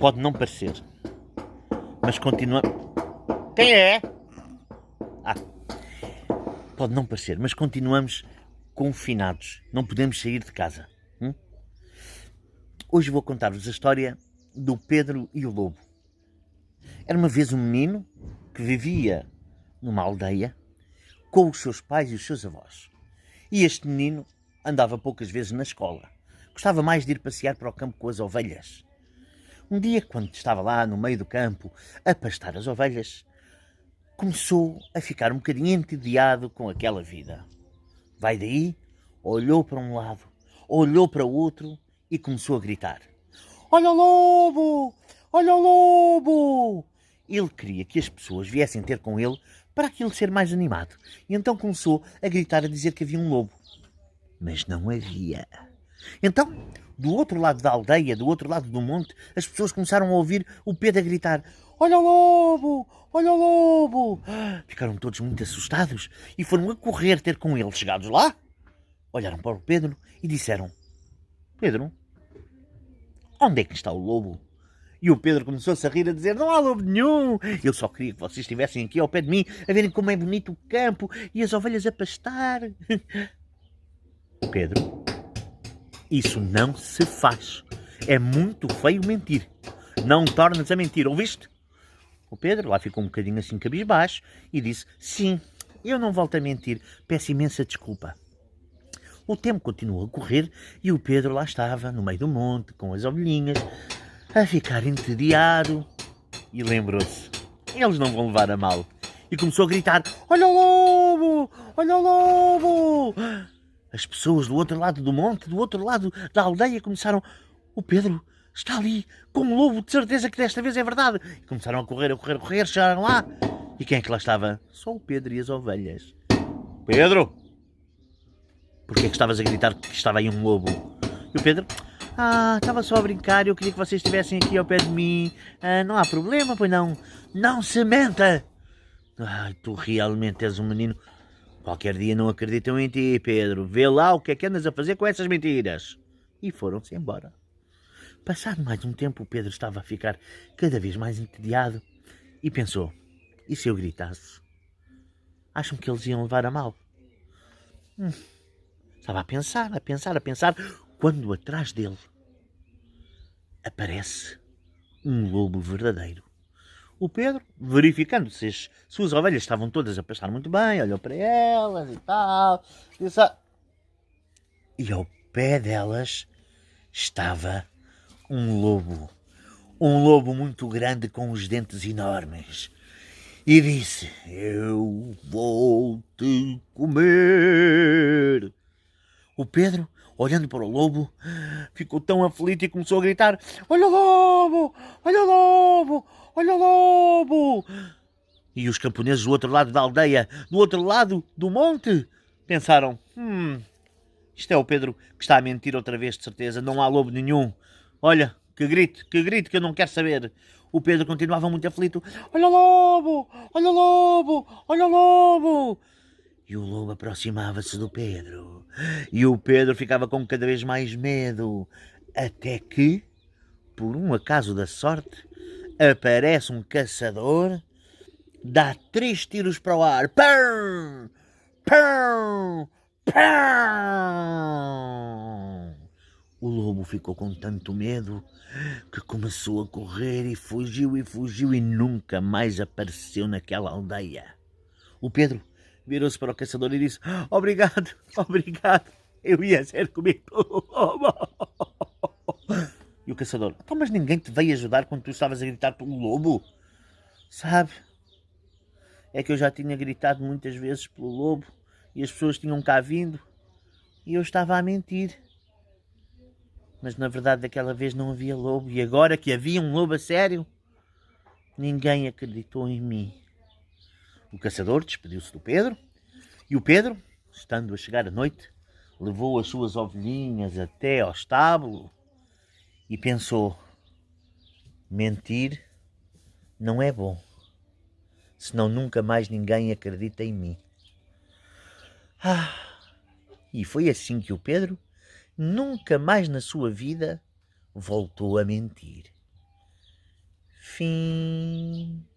Pode não parecer, mas continua... Quem é? Ah, pode não parecer, mas continuamos confinados. Não podemos sair de casa. Hoje vou contar-vos a história do Pedro e o Lobo. Era uma vez um menino que vivia numa aldeia com os seus pais e os seus avós. E este menino andava poucas vezes na escola. Gostava mais de ir passear para o campo com as ovelhas. Um dia, quando estava lá no meio do campo a pastar as ovelhas, começou a ficar um bocadinho entediado com aquela vida. Vai daí, olhou para um lado, olhou para o outro e começou a gritar: "Olha o lobo! Olha o lobo!" Ele queria que as pessoas viessem ter com ele para aquilo ser mais animado. E então começou a gritar, a dizer que havia um lobo. Mas não havia. Então, do outro lado da aldeia, do outro lado do monte, as pessoas começaram a ouvir o Pedro a gritar: "Olha o lobo! Olha o lobo!" Ficaram todos muito assustados e foram a correr ter com ele. Chegados lá, olharam para o Pedro e disseram: "Pedro, onde é que está o lobo?" E o Pedro começou-se a rir, a dizer: "Não há lobo nenhum. Eu só queria que vocês estivessem aqui ao pé de mim, a verem como é bonito o campo e as ovelhas a pastar." Pedro, isso não se faz. É muito feio mentir. Não tornas a mentir, ouviste? O Pedro lá ficou um bocadinho assim cabisbaixo e disse: "Sim, eu não volto a mentir. Peço imensa desculpa." O tempo continuou a correr e o Pedro lá estava, no meio do monte, com as ovelhinhas, a ficar entediado. E lembrou-se: eles não vão levar a mal. E começou a gritar: "Olha o lobo! Olha o lobo!" As pessoas do outro lado do monte, do outro lado da aldeia, começaram: "O Pedro está ali com um lobo, de certeza que desta vez é verdade." E começaram a correr, a correr, a correr, chegaram lá. E quem é que lá estava? Só o Pedro e as ovelhas. "Pedro, porquê é que estavas a gritar que estava aí um lobo?" E o Pedro: "Estava só a brincar, eu queria que vocês estivessem aqui ao pé de mim. Não há problema, pois não? Não se menta!" "Ai, tu realmente és um menino. Qualquer dia não acreditam em ti, Pedro. Vê lá o que é que andas a fazer com essas mentiras." E foram-se embora. Passado mais um tempo, o Pedro estava a ficar cada vez mais entediado e pensou: e se eu gritasse? Acham que eles iam levar a mal? Estava a pensar, a pensar, a pensar, quando atrás dele aparece um lobo verdadeiro. O Pedro, verificando se as suas ovelhas estavam todas a pastar muito bem, olhou para elas e tal, disse: e ao pé delas estava um lobo. Um lobo muito grande com os dentes enormes. E disse: "Eu vou te comer." O Pedro, olhando para o lobo, ficou tão aflito e começou a gritar: "Olha o lobo! Olha o lobo! Olha o lobo!" E os camponeses do outro lado da aldeia, do outro lado do monte, pensaram: isto é o Pedro que está a mentir outra vez, de certeza. Não há lobo nenhum. Olha, que grito, que eu não quero saber." O Pedro continuava muito aflito: "Olha o lobo! Olha o lobo! Olha o lobo!" E o lobo aproximava-se do Pedro. E o Pedro ficava com cada vez mais medo. Até que, por um acaso da sorte, aparece um caçador, dá 3 tiros para o ar. Pão! Pão! Pão! O lobo ficou com tanto medo que começou a correr e fugiu e nunca mais apareceu naquela aldeia. O Pedro virou-se para o caçador e disse: "Obrigado, obrigado. Eu ia ser comido pelo lobo." E o caçador: "Então, mas ninguém te veio ajudar quando tu estavas a gritar pelo lobo?" "Sabe, é que eu já tinha gritado muitas vezes pelo lobo e as pessoas tinham cá vindo e eu estava a mentir. Mas na verdade daquela vez não havia lobo e agora que havia um lobo a sério, ninguém acreditou em mim." O caçador despediu-se do Pedro e o Pedro, estando a chegar a noite, levou as suas ovelhinhas até ao estábulo e pensou: mentir não é bom, senão nunca mais ninguém acredita em mim. E foi assim que o Pedro nunca mais na sua vida voltou a mentir. Fim.